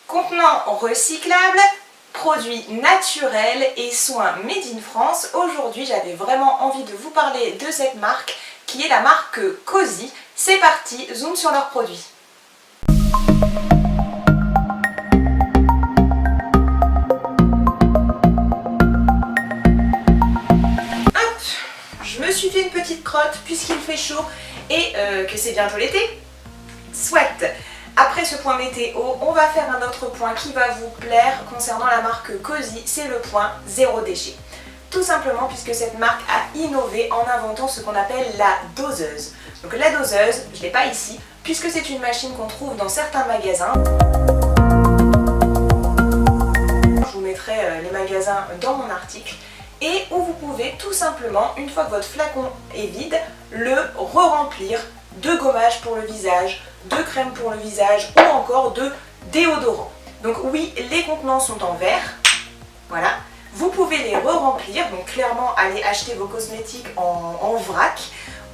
Contenants recyclables, produits naturels et soins made in France. Aujourd'hui, j'avais vraiment envie de vous parler de cette marque qui est la marque Cosy. C'est parti, zoom sur leurs produits. Hop, je me suis fait une petite crotte puisqu'il fait chaud et que c'est bientôt l'été. Soit. Après ce point météo, on va faire un autre point qui va vous plaire concernant la marque Cosy, c'est le point zéro déchet. Tout simplement puisque cette marque a innové en inventant ce qu'on appelle la doseuse. Donc la doseuse, je ne l'ai pas ici, puisque c'est une machine qu'on trouve dans certains magasins. Je vous mettrai les magasins dans mon article. Et où vous pouvez tout simplement, une fois que votre flacon est vide, le re-remplir de gommage pour le visage, de crème pour le visage ou encore de déodorant. Donc oui, les contenants sont en verre, voilà. Vous pouvez les re-remplir, donc clairement aller acheter vos cosmétiques en vrac,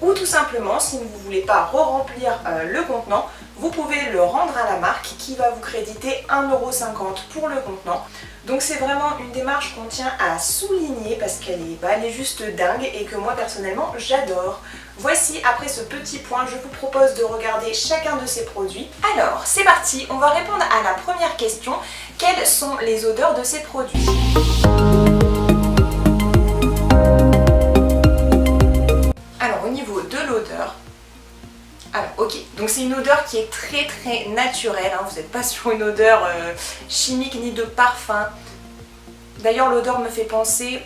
ou tout simplement, si vous ne voulez pas re-remplir le contenant, vous pouvez le rendre à la marque qui va vous créditer 1,50 € pour le contenant. Donc c'est vraiment une démarche qu'on tient à souligner parce qu'elle est juste dingue et que moi personnellement j'adore. Voici, après ce petit point, je vous propose de regarder chacun de ces produits. Alors c'est parti, on va répondre à la première question. Quelles sont les odeurs de ces produits ? Alors au niveau de l'odeur, alors ok, donc c'est une odeur qui est très naturelle, hein. Vous n'êtes pas sur une odeur chimique ni de parfum. D'ailleurs l'odeur me fait penser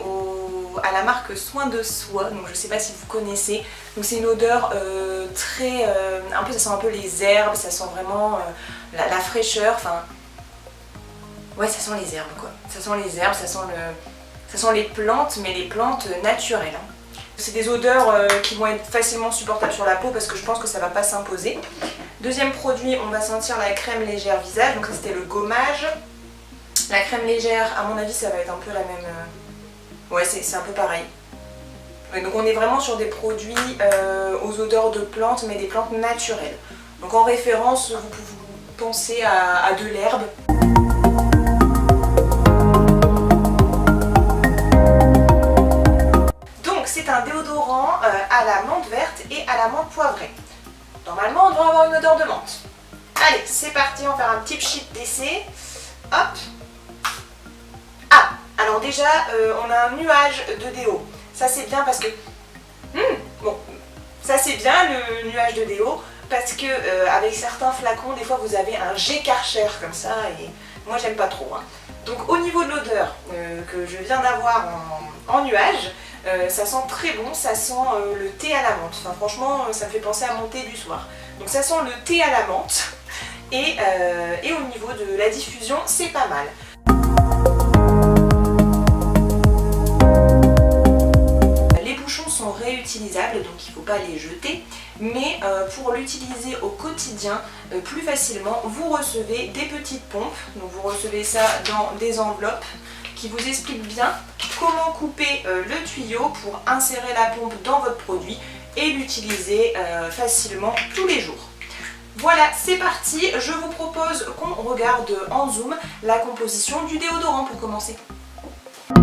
à la marque Soin de Soi, donc je ne sais pas si vous connaissez. Donc c'est une odeur un peu, ça sent un peu les herbes, ça sent vraiment la fraîcheur, enfin... Ouais, ça sent les herbes quoi. Ça sent les herbes, ça sent les plantes, mais les plantes naturelles, hein. C'est des odeurs qui vont être facilement supportables sur la peau parce que je pense que ça ne va pas s'imposer. Deuxième produit, on va sentir la crème légère visage, donc ça c'était le gommage. La crème légère, à mon avis, ça va être un peu la même... Ouais, c'est un peu pareil. Ouais, donc on est vraiment sur des produits aux odeurs de plantes, mais des plantes naturelles. Donc en référence, vous pouvez penser à de l'herbe. C'est un déodorant à la menthe verte et à la menthe poivrée. Normalement, on doit avoir une odeur de menthe. Allez, c'est parti, on va faire un petit sheet d'essai. Hop. Ah, alors déjà, on a un nuage de déo. Ça, c'est bien parce que... bon, ça, c'est bien le nuage de déo parce que avec certains flacons, des fois, vous avez un jet Karcher comme ça et moi, j'aime pas trop, hein. Donc, au niveau de l'odeur que je viens d'avoir en nuage, ça sent très bon, ça sent le thé à la menthe. Enfin franchement, ça me fait penser à mon thé du soir. Donc ça sent le thé à la menthe. Et au niveau de la diffusion, c'est pas mal. Les bouchons sont réutilisables, donc il ne faut pas les jeter. Mais pour l'utiliser au quotidien plus facilement, vous recevez des petites pompes. Donc vous recevez ça dans des enveloppes qui vous expliquent bien comment couper le tuyau pour insérer la pompe dans votre produit et l'utiliser facilement tous les jours. Voilà, c'est parti, je vous propose qu'on regarde en zoom la composition du déodorant pour commencer. «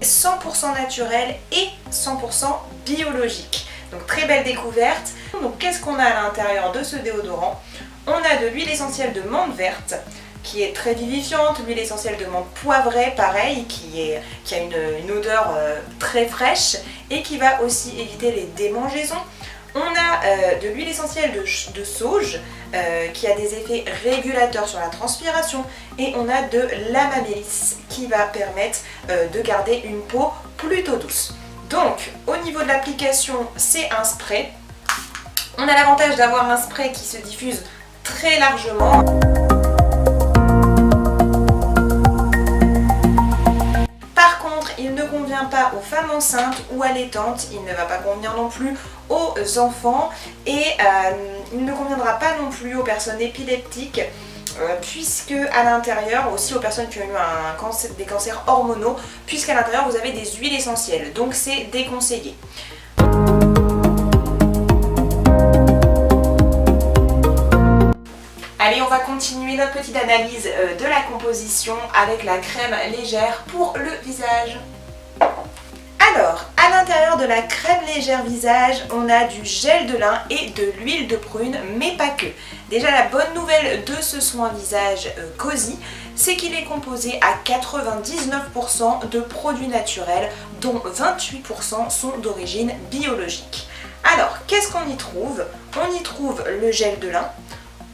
100% naturel et 100% biologique ». Donc très belle découverte. Donc qu'est-ce qu'on a à l'intérieur de ce déodorant ? On a de l'huile essentielle de menthe verte qui est très vivifiante, l'huile essentielle de menthe poivrée pareil qui a une odeur très fraîche et qui va aussi éviter les démangeaisons. On a de l'huile essentielle de sauge qui a des effets régulateurs sur la transpiration et on a de l'amamélis qui va permettre de garder une peau plutôt douce. Donc au niveau de l'application, c'est un spray. On a l'avantage d'avoir un spray qui se diffuse très largement. Par contre, il ne convient pas aux femmes enceintes ou allaitantes, il ne va pas convenir non plus aux enfants et il ne conviendra pas non plus aux personnes épileptiques puisque à l'intérieur, aussi aux personnes qui ont eu des cancers hormonaux, puisqu'à l'intérieur vous avez des huiles essentielles, donc c'est déconseillé. Allez, on va continuer notre petite analyse de la composition avec la crème légère pour le visage. Alors, à l'intérieur de la crème légère visage, on a du gel de lin et de l'huile de prune, mais pas que. Déjà, la bonne nouvelle de ce soin visage Cosy, c'est qu'il est composé à 99% de produits naturels, dont 28% sont d'origine biologique. Alors, qu'est-ce qu'on y trouve? On y trouve le gel de lin,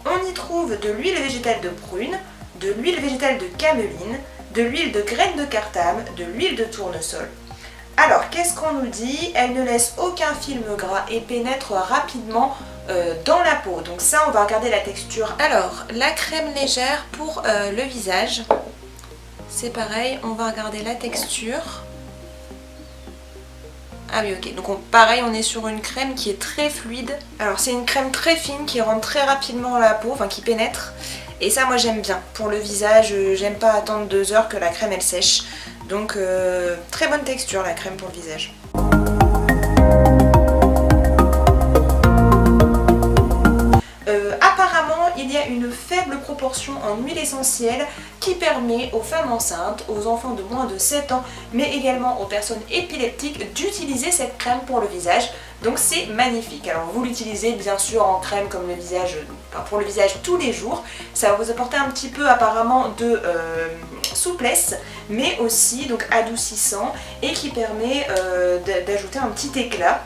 on y trouve de l'huile végétale de prune, de l'huile végétale de cameline, de l'huile de graines de cartame, de l'huile de tournesol. Alors, qu'est-ce qu'on nous dit? Elle ne laisse aucun film gras et pénètre rapidement dans la peau. Donc ça, on va regarder la texture. Alors, la crème légère pour le visage, c'est pareil, on va regarder la texture. Ah oui, ok, donc pareil, on est sur une crème qui est très fluide. Alors c'est une crème très fine qui rentre très rapidement dans la peau, enfin qui pénètre. Et ça, moi j'aime bien. Pour le visage, j'aime pas attendre 2 heures que la crème elle sèche. Donc très bonne texture la crème pour le visage. Apparemment, il y a une faible proportion en huile essentielle qui permet aux femmes enceintes, aux enfants de moins de 7 ans, mais également aux personnes épileptiques d'utiliser cette crème pour le visage. Donc c'est magnifique. Alors vous l'utilisez bien sûr en crème comme le visage, enfin pour le visage tous les jours. Ça va vous apporter un petit peu apparemment de souplesse, mais aussi donc adoucissant et qui permet d'ajouter un petit éclat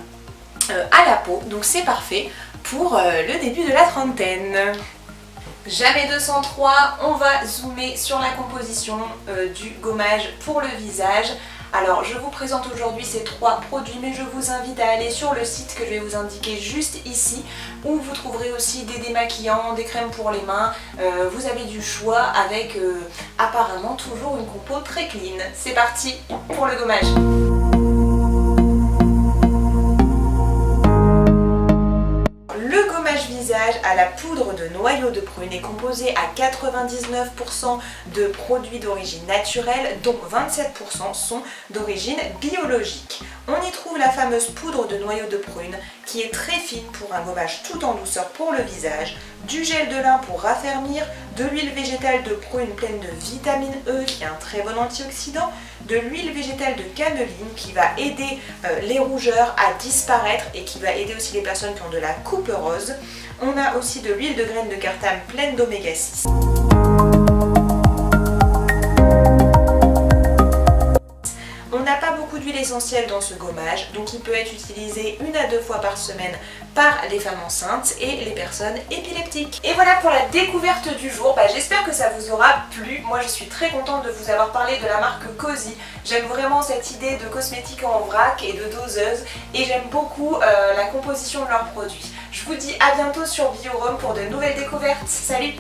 à la peau. Donc c'est parfait pour le début de la trentaine. Jamais 203, on va zoomer sur la composition du gommage pour le visage. Alors je vous présente aujourd'hui ces 3 produits, mais je vous invite à aller sur le site que je vais vous indiquer juste ici, où vous trouverez aussi des démaquillants, des crèmes pour les mains. Vous avez du choix avec apparemment toujours une compo très clean. C'est parti pour le gommage. Visage à la poudre de noyau de prune est composé à 99% de produits d'origine naturelle, dont 27% sont d'origine biologique. On y trouve la fameuse poudre de noyau de prune qui est très fine pour un gommage tout en douceur pour le visage, du gel de lin pour raffermir, de l'huile végétale de prune pleine de vitamine E qui est un très bon antioxydant, de l'huile végétale de cameline qui va aider les rougeurs à disparaître et qui va aider aussi les personnes qui ont de la coupe rose. On a aussi de l'huile de graines de cartame pleine d'oméga 6. On n'a pas beaucoup d'huile essentielle dans ce gommage, donc il peut être utilisé 1 à 2 fois par semaine par les femmes enceintes et les personnes épileptiques. Et voilà pour la découverte du jour. J'espère que ça vous aura plu. Moi je suis très contente de vous avoir parlé de la marque Cosy. J'aime vraiment cette idée de cosmétiques en vrac et de doseuse, et j'aime beaucoup la composition de leurs produits. Je vous dis à bientôt sur Biorome pour de nouvelles découvertes. Salut!